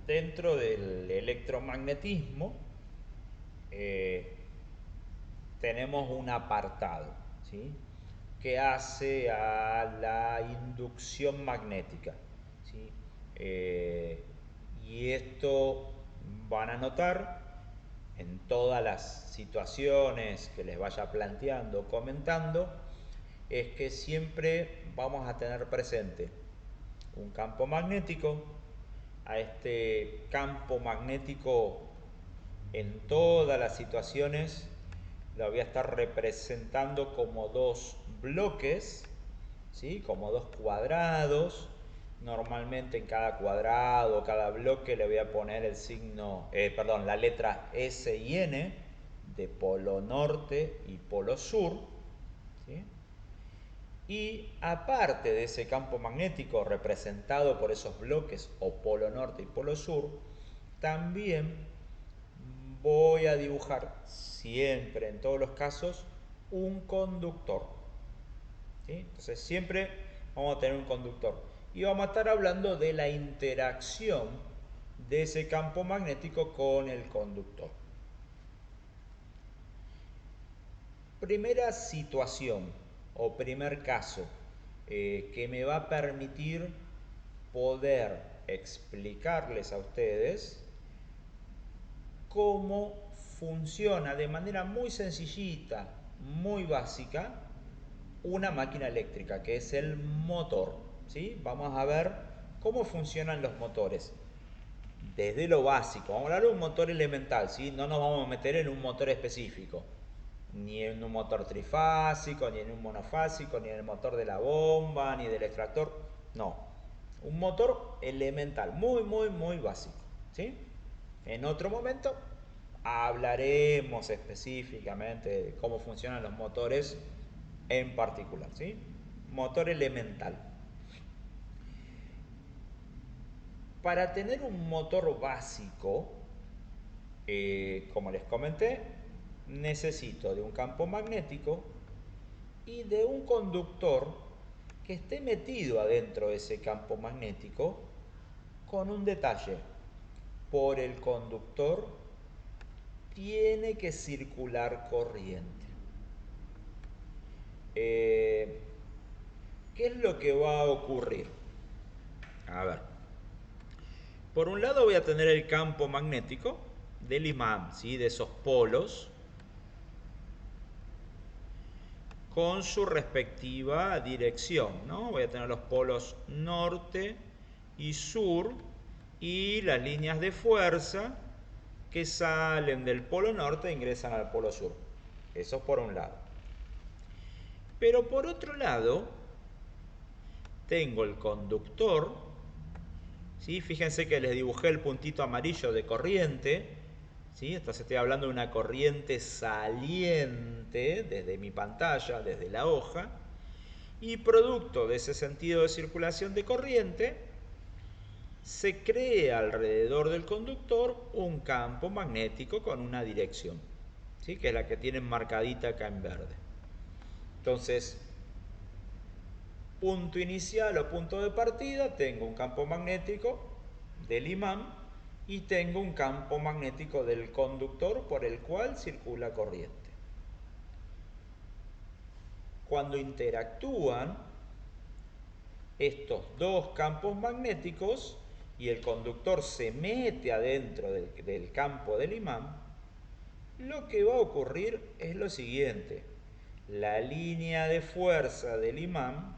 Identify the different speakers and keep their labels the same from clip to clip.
Speaker 1: dentro del electromagnetismo eh, tenemos un apartado, ¿sí? Que hace a la inducción magnética, ¿sí? Y esto van a notar en todas las situaciones que les vaya planteando, comentando, es que siempre vamos a tener presente un campo magnético. A este campo magnético en todas las situaciones lo voy a estar representando como dos bloques, ¿sí? Como dos cuadrados. Normalmente en cada cuadrado, cada bloque le voy a poner el signo, perdón, la letra S y N de polo norte y polo sur, ¿sí? Y aparte de ese campo magnético representado por esos bloques o polo norte y polo sur, también voy a dibujar siempre, en todos los casos, un conductor, ¿sí? Entonces siempre vamos a tener un conductor. Y vamos a estar hablando de la interacción de ese campo magnético con el conductor. Primera situación o primer caso que me va a permitir poder explicarles a ustedes cómo funciona de manera muy sencillita, muy básica, una máquina eléctrica, que es el motor, ¿sí? Vamos a ver cómo funcionan los motores. Desde lo básico, vamos a hablar de un motor elemental, ¿sí? No nos vamos a meter en un motor específico, ni en un motor trifásico, ni en un monofásico, ni en el motor de la bomba, ni del extractor, no. Un motor elemental, muy, muy, muy básico, ¿sí? En otro momento hablaremos específicamente de cómo funcionan los motores en particular, ¿sí? Motor elemental. Para tener un motor básico, como les comenté, necesito de un campo magnético y de un conductor que esté metido adentro de ese campo magnético con un detalle. Por el conductor tiene que circular corriente. ¿Qué es lo que va a ocurrir? A ver, por un lado voy a tener el campo magnético del imán, ¿sí? De esos polos, con su respectiva dirección, ¿no? Voy a tener los polos norte y sur y las líneas de fuerza que salen del polo norte e ingresan al polo sur. Eso por un lado. Pero por otro lado, tengo el conductor, ¿sí? Fíjense que les dibujé el puntito amarillo de corriente, ¿sí? Entonces estoy hablando de una corriente saliente desde mi pantalla, desde la hoja, y producto de ese sentido de circulación de corriente, se crea alrededor del conductor un campo magnético con una dirección, ¿sí? Que es la que tienen marcadita acá en verde. Entonces, punto inicial o punto de partida, tengo un campo magnético del imán y tengo un campo magnético del conductor por el cual circula corriente. Cuando interactúan estos dos campos magnéticos y el conductor se mete adentro del campo del imán, lo que va a ocurrir es lo siguiente. La línea de fuerza del imán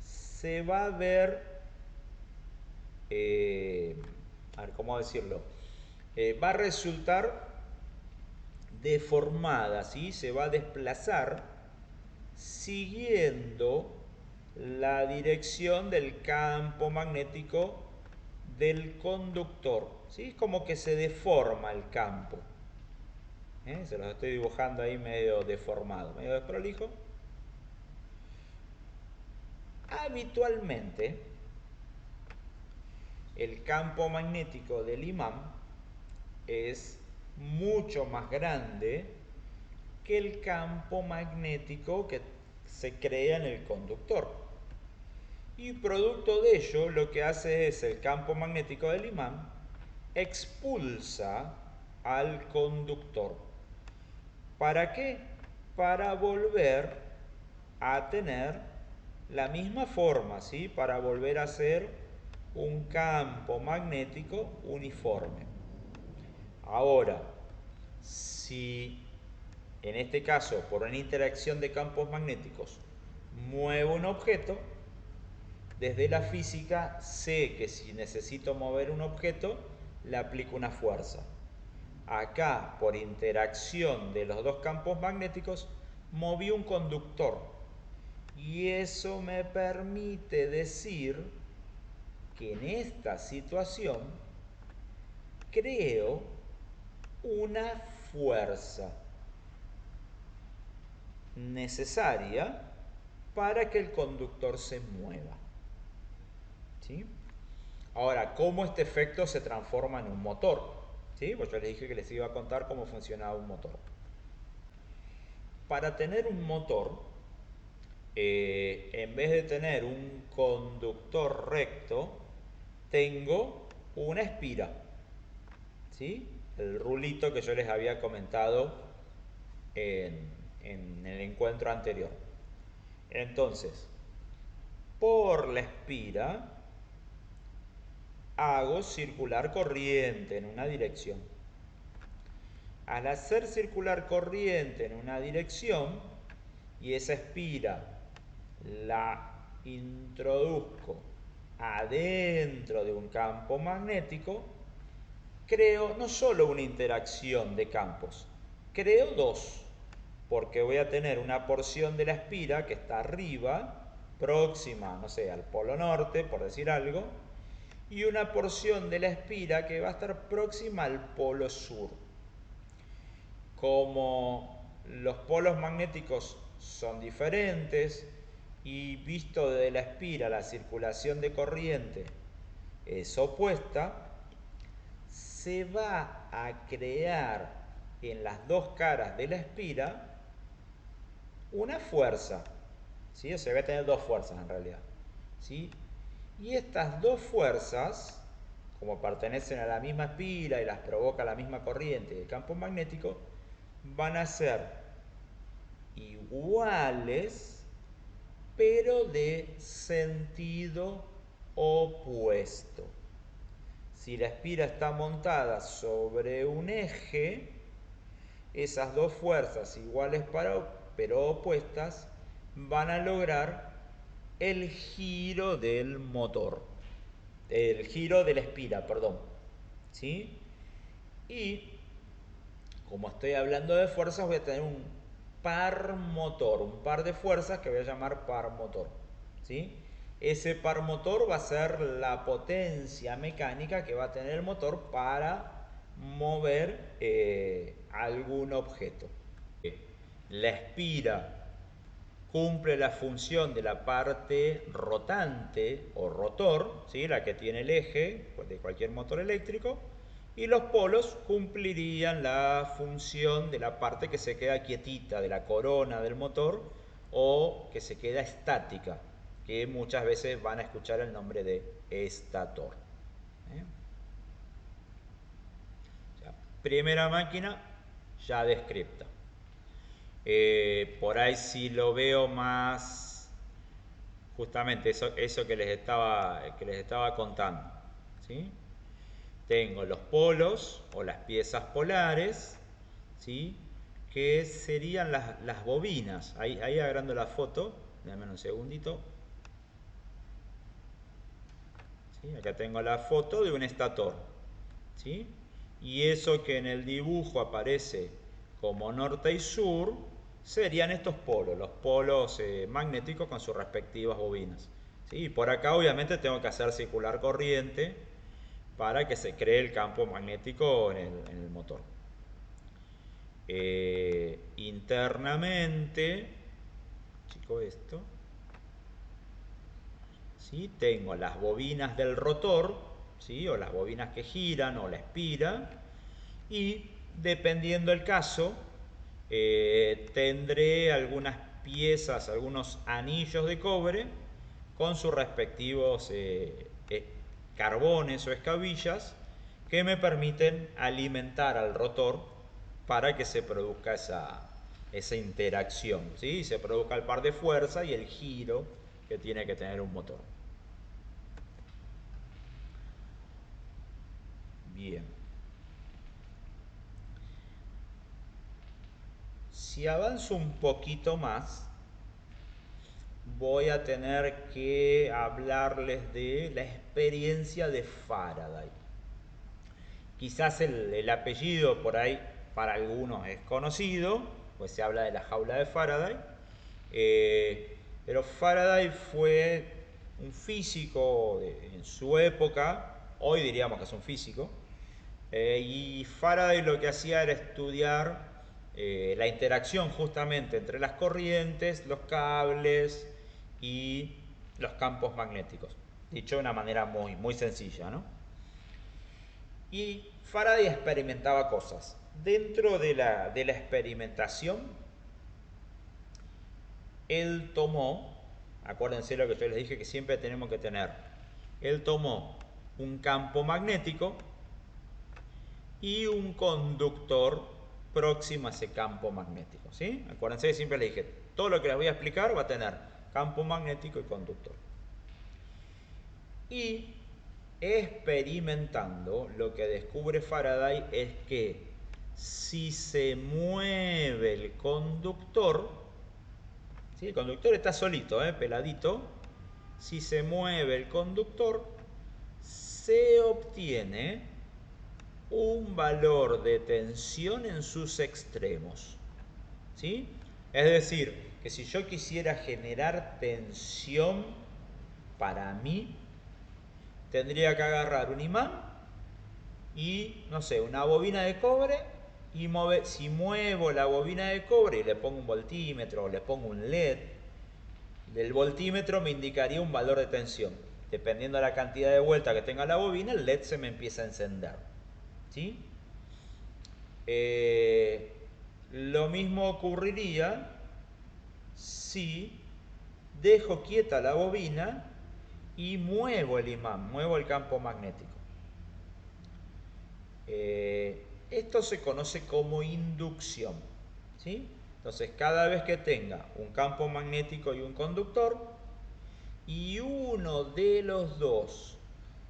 Speaker 1: se va a ver, a ver cómo decirlo, va a resultar deformada, ¿sí? Se va a desplazar siguiendo la dirección del campo magnético del conductor, ¿sí? Como que se deforma el campo. Se los estoy dibujando ahí medio deformado, medio desprolijo. Habitualmente, el campo magnético del imán es mucho más grande que el campo magnético que se crea en el conductor. Y producto de ello, lo que hace es el campo magnético del imán expulsa al conductor. ¿Para qué? Para volver a tener la misma forma, ¿sí? Para volver a ser un campo magnético uniforme. Ahora, si en este caso por una interacción de campos magnéticos muevo un objeto, desde la física sé que si necesito mover un objeto, le aplico una fuerza. Acá, por interacción de los dos campos magnéticos, moví un conductor. Y eso me permite decir que en esta situación creo una fuerza necesaria para que el conductor se mueva. ¿Sí? Ahora, ¿cómo este efecto se transforma en un motor? ¿Sí? Pues yo les dije que les iba a contar cómo funcionaba un motor. Para tener un motor, en vez de tener un conductor recto, tengo una espira. ¿Sí? El rulito que yo les había comentado en el encuentro anterior. Entonces, por la espira hago circular corriente en una dirección. Al hacer circular corriente en una dirección y esa espira la introduzco adentro de un campo magnético, creo no solo una interacción de campos, creo dos, porque voy a tener una porción de la espira que está arriba, próxima, no sé, al polo norte, por decir algo, y una porción de la espira que va a estar próxima al polo sur. Como los polos magnéticos son diferentes y visto desde la espira la circulación de corriente es opuesta, se va a crear en las dos caras de la espira una fuerza, ¿sí? O sea, voy a tener dos fuerzas en realidad, ¿sí? Y estas dos fuerzas, como pertenecen a la misma espira y las provoca la misma corriente del campo magnético, van a ser iguales, pero de sentido opuesto. Si la espira está montada sobre un eje, esas dos fuerzas iguales pero opuestas van a lograr el giro del motor, el giro de la espira, perdón. ¿Sí? Y como estoy hablando de fuerzas, voy a tener un par motor, un par de fuerzas que voy a llamar par motor. ¿Sí? Ese par motor va a ser la potencia mecánica que va a tener el motor para mover algún objeto. La espira cumple la función de la parte rotante o rotor, ¿sí? La que tiene el eje de cualquier motor eléctrico, y los polos cumplirían la función de la parte que se queda quietita, de la corona del motor, o que se queda estática, que muchas veces van a escuchar el nombre de estator. ¿Eh? O sea, primera máquina ya descripta. Por ahí si lo veo más, justamente eso que les estaba contando. ¿Sí? Tengo los polos o las piezas polares, ¿sí? Que serían las bobinas. Ahí agarrando la foto, dame un segundito. ¿Sí? Acá tengo la foto de un estator. ¿Sí? Y eso que en el dibujo aparece como norte y sur, serían estos polos, los polos magnéticos con sus respectivas bobinas. ¿Sí? Y por acá obviamente tengo que hacer circular corriente para que se cree el campo magnético en el motor. Internamente, chico, esto, ¿sí? Tengo las bobinas del rotor, ¿sí? O las bobinas que giran o la espira, y dependiendo del caso, tendré algunas piezas, algunos anillos de cobre con sus respectivos carbones o escabillas que me permiten alimentar al rotor para que se produzca esa interacción, ¿sí? Se produzca el par de fuerza y el giro que tiene que tener un motor. Bien. Si avanzo un poquito más, voy a tener que hablarles de la experiencia de Faraday. Quizás el apellido por ahí para algunos es conocido, pues se habla de la jaula de Faraday, pero Faraday fue un físico en su época, hoy diríamos que es un físico, y Faraday lo que hacía era estudiar la interacción justamente entre las corrientes, los cables y los campos magnéticos. Dicho de una manera muy sencilla, ¿no? Y Faraday experimentaba cosas. Dentro de la experimentación, él tomó, acuérdense lo que yo les dije que siempre tenemos que tener, él tomó un campo magnético y un conductor próximo a ese campo magnético, ¿sí? Acuérdense que siempre les dije, todo lo que les voy a explicar va a tener campo magnético y conductor. Y experimentando, lo que descubre Faraday es que si se mueve el conductor, ¿sí? El conductor está solito, peladito, si se mueve el conductor, se obtiene un valor de tensión en sus extremos, ¿sí? Es decir, que si yo quisiera generar tensión para mí, tendría que agarrar un imán y, no sé, una bobina de cobre y si muevo la bobina de cobre y le pongo un voltímetro o le pongo un LED, el voltímetro me indicaría un valor de tensión. Dependiendo de la cantidad de vueltas que tenga la bobina, el LED se me empieza a encender, ¿sí? Lo mismo ocurriría si dejo quieta la bobina y muevo el imán, muevo el campo magnético. Esto se conoce como inducción, ¿sí? Entonces, cada vez que tenga un campo magnético y un conductor, y uno de los dos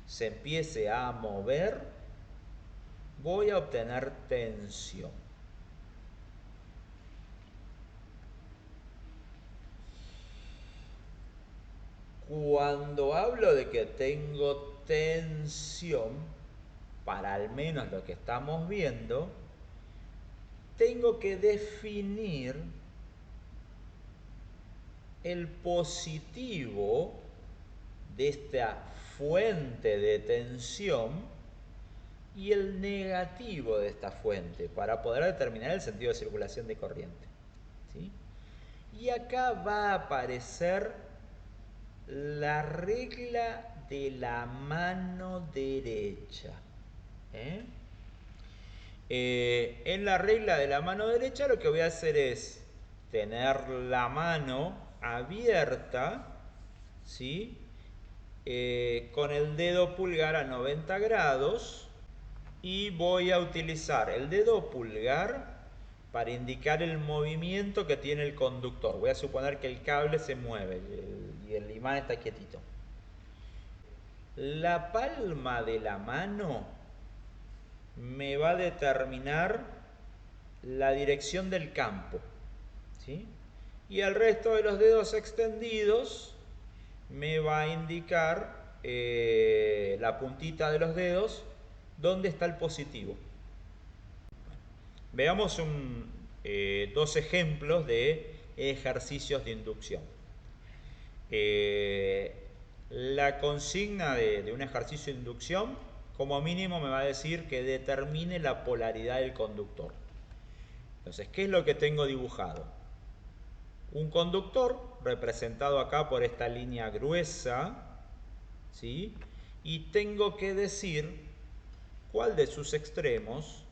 Speaker 1: se empiece a mover, voy a obtener tensión. Cuando hablo de que tengo tensión, para al menos lo que estamos viendo, tengo que definir el positivo de esta fuente de tensión y el negativo de esta fuente para poder determinar el sentido de circulación de corriente, ¿sí? Y acá va a aparecer la regla de la mano derecha. En la regla de la mano derecha lo que voy a hacer es tener la mano abierta, ¿sí? Con el dedo pulgar a 90 grados y voy a utilizar el dedo pulgar para indicar el movimiento que tiene el conductor. Voy a suponer que el cable se mueve y el imán está quietito. La palma de la mano me va a determinar la dirección del campo, ¿sí? Y el resto de los dedos extendidos me va a indicar la puntita de los dedos dónde está el positivo. Veamos dos ejemplos de ejercicios de inducción. La consigna de un ejercicio de inducción, como mínimo, me va a decir que determine la polaridad del conductor. Entonces, ¿qué es lo que tengo dibujado? Un conductor, representado acá por esta línea gruesa, ¿sí? Y tengo que decir cuál de sus extremos,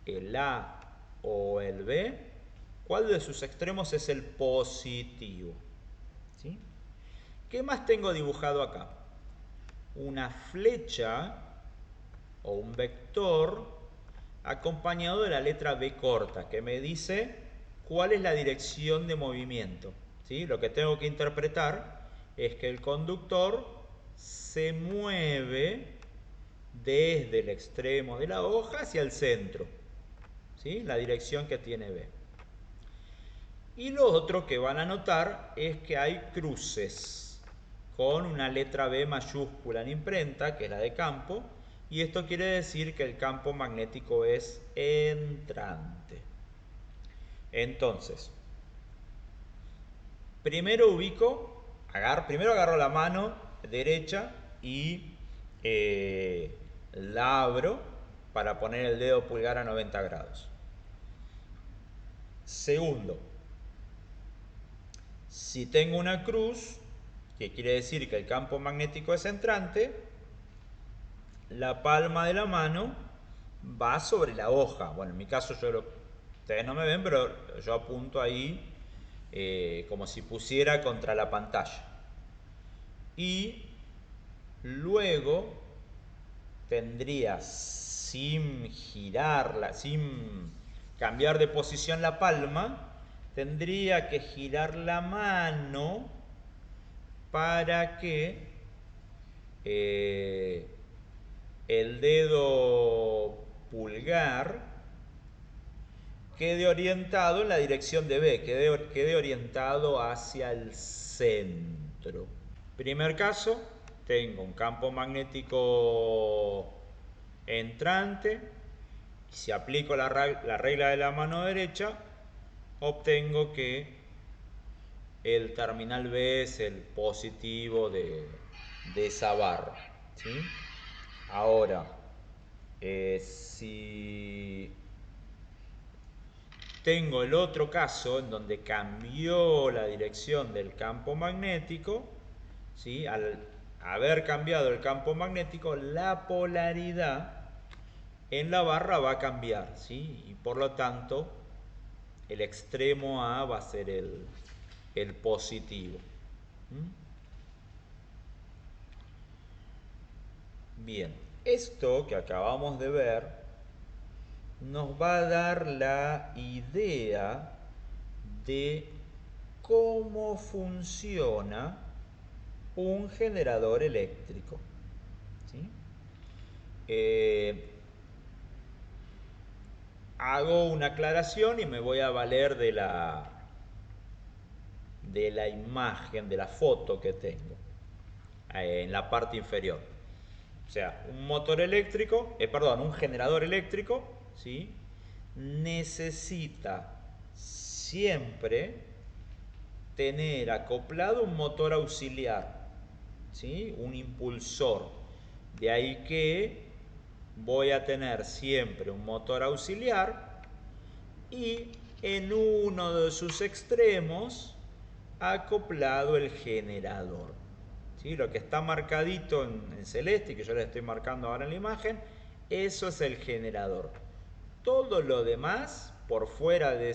Speaker 1: el A o el B, cuál de sus extremos es el positivo, ¿sí? ¿Qué más tengo dibujado acá? Una flecha o un vector acompañado de la letra B corta, que me dice cuál es la dirección de movimiento. ¿Sí? Lo que tengo que interpretar es que el conductor se mueve desde el extremo de la hoja hacia el centro. ¿Sí? La dirección que tiene B. Y lo otro que van a notar es que hay cruces con una letra B mayúscula en imprenta, que es la de campo, y esto quiere decir que el campo magnético es entrante. Entonces, primero primero agarro la mano derecha y la abro para poner el dedo pulgar a 90 grados. Segundo, si tengo una cruz, que quiere decir que el campo magnético es entrante, la palma de la mano va sobre la hoja. Bueno, en mi caso ustedes no me ven, pero yo apunto ahí como si pusiera contra la pantalla. Y luego tendría, sin girarla, sin cambiar de posición la palma, tendría que girar la mano para que el dedo pulgar quede orientado en la dirección de B, quede orientado hacia el centro. Primer caso, tengo un campo magnético entrante. Si aplico la regla de la mano derecha, obtengo que el terminal B es el positivo de esa barra. ¿Sí? Ahora, si tengo el otro caso en donde cambió la dirección del campo magnético, ¿sí? Al haber cambiado el campo magnético, la polaridad en la barra va a cambiar, ¿sí? Y por lo tanto, el extremo A va a ser el positivo. Bien, esto que acabamos de ver nos va a dar la idea de cómo funciona un generador eléctrico. ¿Sí? Hago una aclaración y me voy a valer de la imagen, de la foto que tengo en la parte inferior. O sea, un generador eléctrico, ¿sí? Necesita siempre tener acoplado un motor auxiliar, ¿sí? Un impulsor. De ahí que voy a tener siempre un motor auxiliar y en uno de sus extremos acoplado el generador. ¿Sí? Lo que está marcadito en celeste y que yo les estoy marcando ahora en la imagen, eso es el generador. Todo lo demás, por fuera de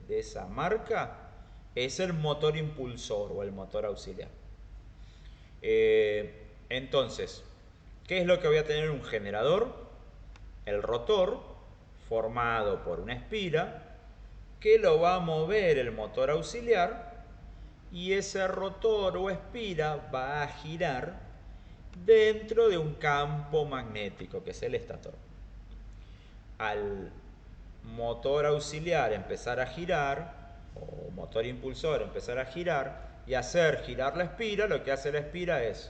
Speaker 1: esa marca, es el motor impulsor o el motor auxiliar. Entonces, ¿qué es lo que voy a tener en un generador? El rotor, formado por una espira, que lo va a mover el motor auxiliar, y ese rotor o espira va a girar dentro de un campo magnético, que es el estator. Al motor auxiliar empezar a girar, o motor impulsor empezar a girar, y hacer girar la espira, lo que hace la espira es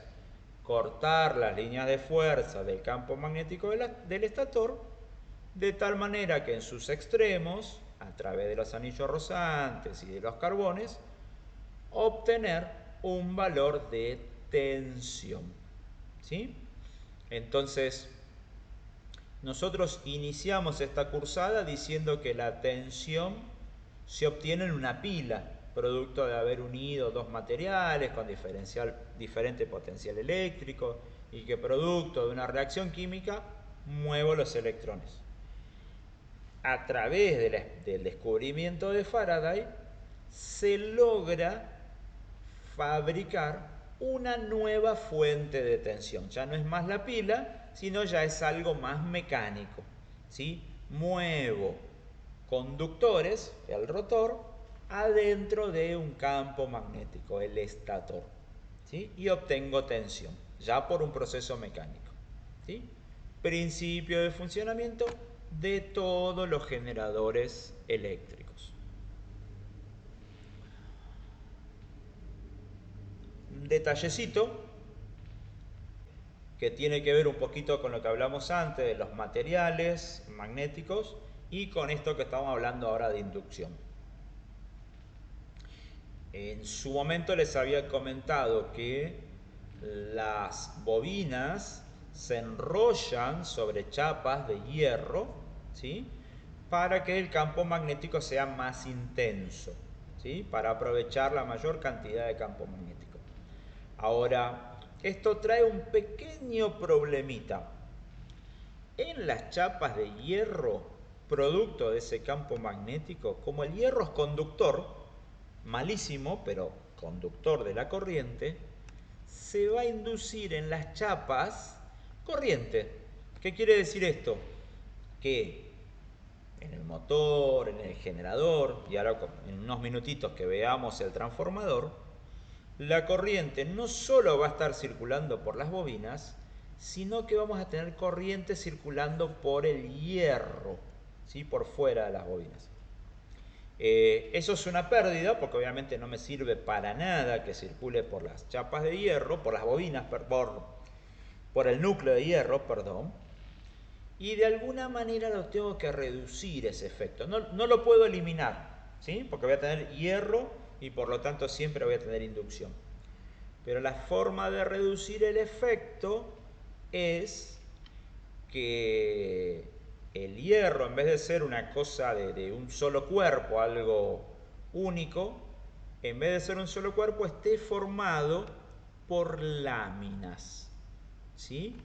Speaker 1: cortar las líneas de fuerza del campo magnético del estator, de tal manera que en sus extremos, a través de los anillos rozantes y de los carbones, obtener un valor de tensión. ¿Sí? Entonces, nosotros iniciamos esta cursada diciendo que la tensión se obtiene en una pila, producto de haber unido dos materiales con diferente potencial eléctrico, y que producto de una reacción química muevo los electrones. A través del descubrimiento de Faraday se logra fabricar una nueva fuente de tensión. Ya no es más la pila, sino ya es algo más mecánico. ¿Sí? Muevo conductores, el rotor, adentro de un campo magnético, el estator. ¿Sí? Y obtengo tensión, ya por un proceso mecánico. ¿Sí? Principio de funcionamiento de todos los generadores eléctricos. Un detallecito que tiene que ver un poquito con lo que hablamos antes de los materiales magnéticos y con esto que estamos hablando ahora de inducción. En su momento les había comentado que las bobinas se enrollan sobre chapas de hierro, ¿sí? Para que el campo magnético sea más intenso, ¿sí? Para aprovechar la mayor cantidad de campo magnético. Ahora, esto trae un pequeño problemita. En las chapas de hierro, producto de ese campo magnético, como el hierro es conductor, malísimo, pero conductor de la corriente, se va a inducir en las chapas corriente. ¿Qué quiere decir esto? Que en el motor, en el generador, y ahora en unos minutitos que veamos el transformador, la corriente no solo va a estar circulando por las bobinas, sino que vamos a tener corriente circulando por el hierro, ¿sí? Por fuera de las bobinas. Eso es una pérdida porque obviamente no me sirve para nada que circule por las chapas de hierro, por las bobinas, por el núcleo de hierro, perdón. Y de alguna manera lo tengo que reducir ese efecto. No lo puedo eliminar, ¿sí? Porque voy a tener hierro y por lo tanto siempre voy a tener inducción. Pero la forma de reducir el efecto es que el hierro, en vez de ser una cosa de un solo cuerpo, algo único, en vez de ser un solo cuerpo, esté formado por láminas, ¿sí?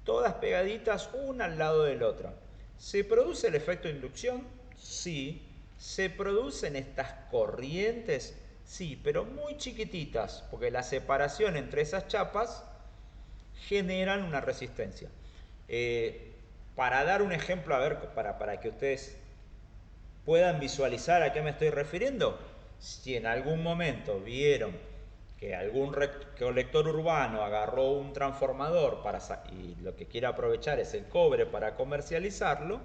Speaker 1: Todas pegaditas una al lado de la otra. ¿Se produce el efecto de inducción? Sí. ¿Se producen estas corrientes? Sí, pero muy chiquititas, porque la separación entre esas chapas generan una resistencia. Para dar un ejemplo, a ver, para que ustedes puedan visualizar a qué me estoy refiriendo, si en algún momento vieron que algún colector urbano agarró un transformador y lo que quiere aprovechar es el cobre para comercializarlo,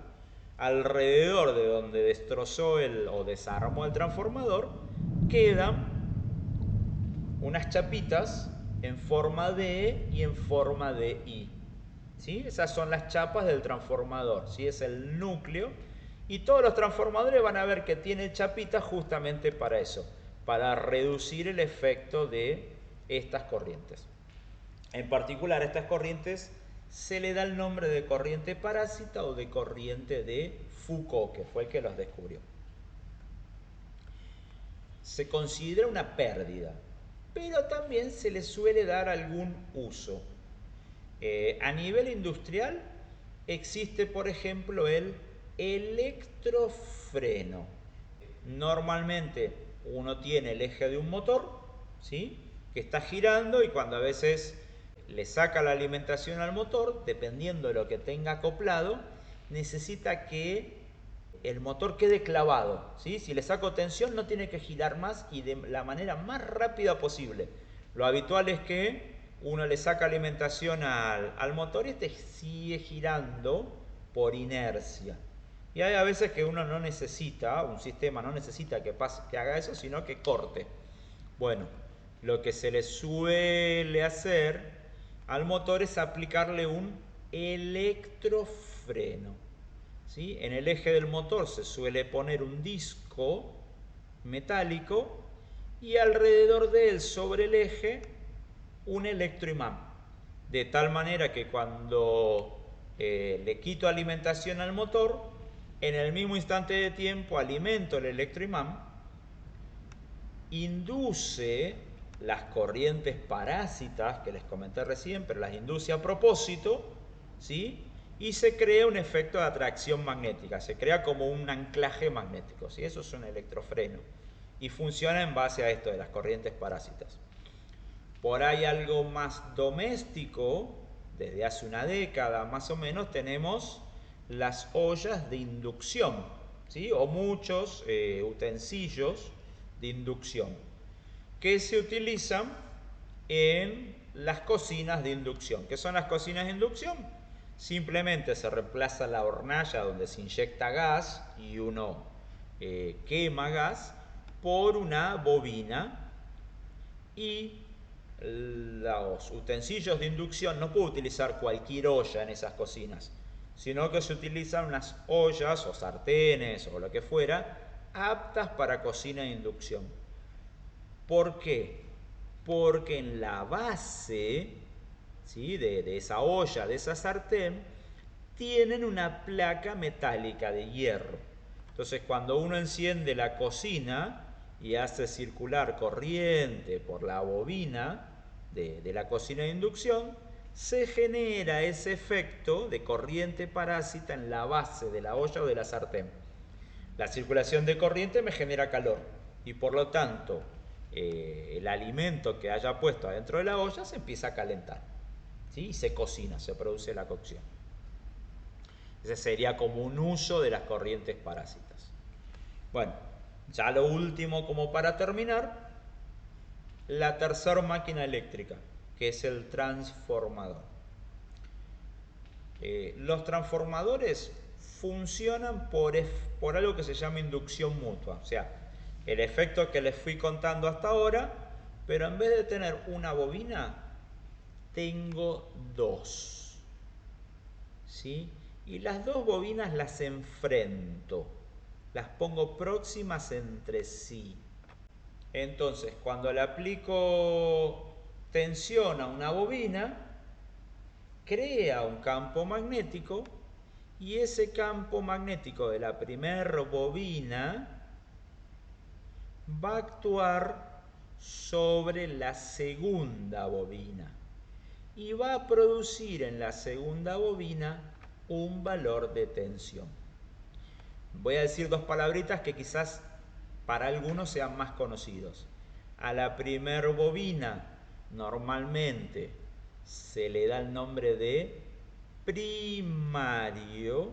Speaker 1: alrededor de donde destrozó o desarmó el transformador, quedan unas chapitas en forma de E y en forma de I. ¿Sí? Esas son las chapas del transformador, ¿sí? Es el núcleo. Y todos los transformadores van a ver que tiene chapitas justamente para eso, para reducir el efecto de estas corrientes. En particular, a estas corrientes se le da el nombre de corriente parásita o de corriente de Foucault, que fue el que los descubrió. Se considera una pérdida, pero también se le suele dar algún uso. A nivel industrial existe, por ejemplo, el electrofreno. Normalmente uno tiene el eje de un motor, ¿sí? Que está girando y cuando a veces le saca la alimentación al motor, dependiendo de lo que tenga acoplado, necesita que el motor quede clavado, ¿sí? Si le saco tensión no tiene que girar más y de la manera más rápida posible. Lo habitual es que uno le saca alimentación al motor y este sigue girando por inercia. Y hay a veces que uno no necesita, un sistema no necesita que haga eso, sino que corte. Bueno, lo que se le suele hacer al motor es aplicarle un electrofreno. ¿Sí? En el eje del motor se suele poner un disco metálico y alrededor de él, sobre el eje, un electroimán. De tal manera que cuando le quito alimentación al motor, en el mismo instante de tiempo alimento el electroimán, induce las corrientes parásitas que les comenté recién, pero las induce a propósito, ¿sí? Y se crea un efecto de atracción magnética, se crea como un anclaje magnético, ¿sí? Eso es un electrofreno y funciona en base a esto de las corrientes parásitas. Por ahí algo más doméstico, desde hace una década más o menos, tenemos las ollas de inducción, ¿sí? O muchos utensilios de inducción que se utilizan en las cocinas de inducción. ¿Qué son las cocinas de inducción? Simplemente se reemplaza la hornalla donde se inyecta gas y uno quema gas por una bobina, y los utensilios de inducción no puedo utilizar cualquier olla en esas cocinas, sino que se utilizan unas ollas o sartenes o lo que fuera aptas para cocina de inducción. ¿Por qué? Porque en la base, ¿sí?, de esa olla, de esa sartén, tienen una placa metálica de hierro. Entonces, cuando uno enciende la cocina y hace circular corriente por la bobina de la cocina de inducción, se genera ese efecto de corriente parásita en la base de la olla o de la sartén. La circulación de corriente me genera calor y por lo tanto el alimento que haya puesto adentro de la olla se empieza a calentar, ¿sí? Y se cocina, se produce la cocción. Ese sería como un uso de las corrientes parásitas. Bueno, ya lo último como para terminar, la tercera máquina eléctrica, que es el transformador. Los transformadores funcionan por algo que se llama inducción mutua. O sea, el efecto que les fui contando hasta ahora, pero en vez de tener una bobina, tengo dos. ¿Sí? Y las dos bobinas las enfrento. Las pongo próximas entre sí. Entonces, cuando le aplico tensión a una bobina, crea un campo magnético, y ese campo magnético de la primera bobina va a actuar sobre la segunda bobina y va a producir en la segunda bobina un valor de tensión. Voy a decir dos palabritas que quizás para algunos sean más conocidos. A la primer bobina normalmente se le da el nombre de primario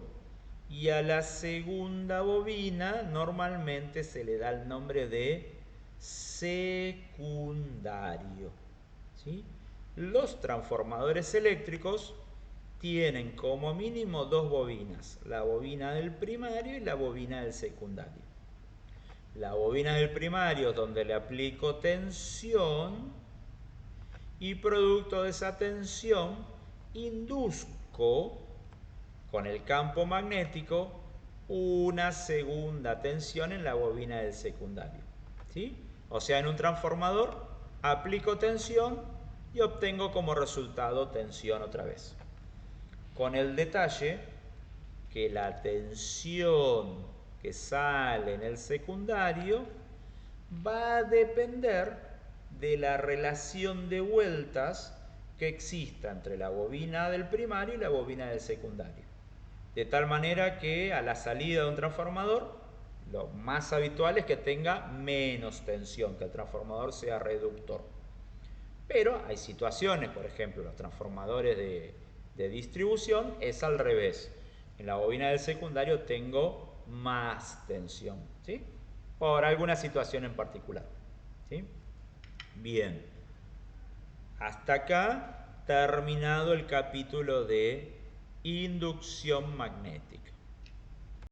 Speaker 1: y a la segunda bobina normalmente se le da el nombre de secundario. ¿Sí? Los transformadores eléctricos tienen como mínimo dos bobinas, la bobina del primario y la bobina del secundario. La bobina del primario es donde le aplico tensión y producto de esa tensión induzco con el campo magnético una segunda tensión en la bobina del secundario. ¿Sí? O sea, en un transformador aplico tensión y obtengo como resultado tensión otra vez. Con el detalle que la tensión que sale en el secundario va a depender de la relación de vueltas que exista entre la bobina del primario y la bobina del secundario. De tal manera que a la salida de un transformador, lo más habitual es que tenga menos tensión, que el transformador sea reductor. Pero hay situaciones, por ejemplo, los transformadores de distribución es al revés. En la bobina del secundario tengo más tensión, ¿sí? Por alguna situación en particular, ¿sí? Bien, hasta acá terminado el capítulo de inducción magnética.